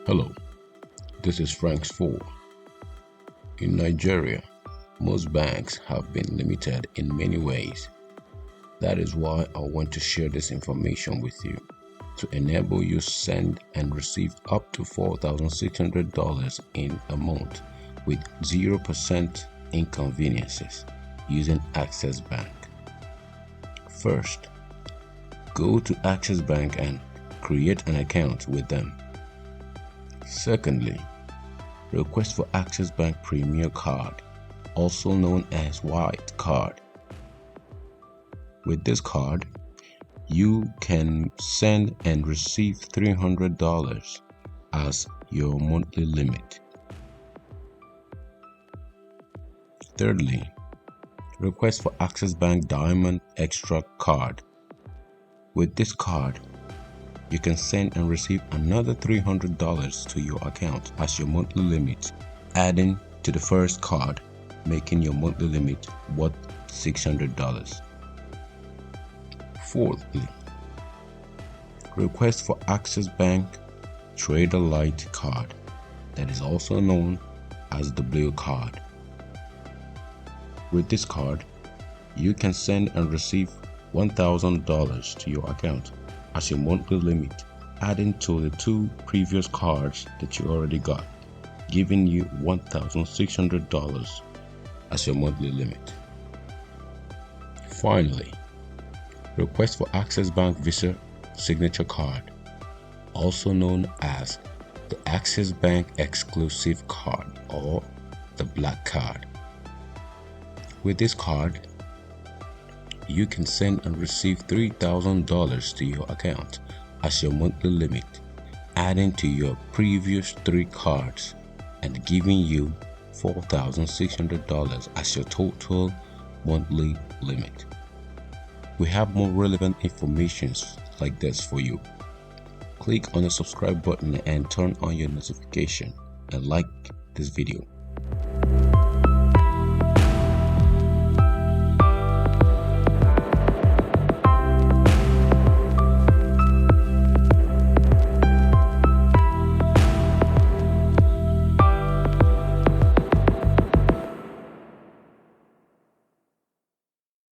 Hello, this is Frank's 4. In Nigeria, most banks have been limited in many ways. That is why I want to share this information with you to enable you send and receive up to $4,600 in a month with 0% inconveniences using Access Bank. First, go to Access Bank and create an account with them. Secondly, request for Access Bank Premier Card, also known as White Card. With this card, you can send and receive $300 as your monthly limit. Thirdly, request for Access Bank Diamond Extra Card. With this card, you can send and receive another $300 to your account as your monthly limit, adding to the first card, making your monthly limit worth $600. Fourthly, request for Access Bank Trader Lite Card, that is also known as the Blue Card. With this card, you can send and receive $1,000 to your account as your monthly limit, adding to the two previous cards that you already got, giving you $1,600 as your monthly limit. Finally, request for Access Bank Visa Signature Card, also known as the Access Bank Exclusive Card or the Black Card. With this card, you can send and receive $3,000 to your account as your monthly limit, adding to your previous three cards and giving you $4,600 as your total monthly limit. We have more relevant information like this for you. Click on the subscribe button and turn on your notification and like this video.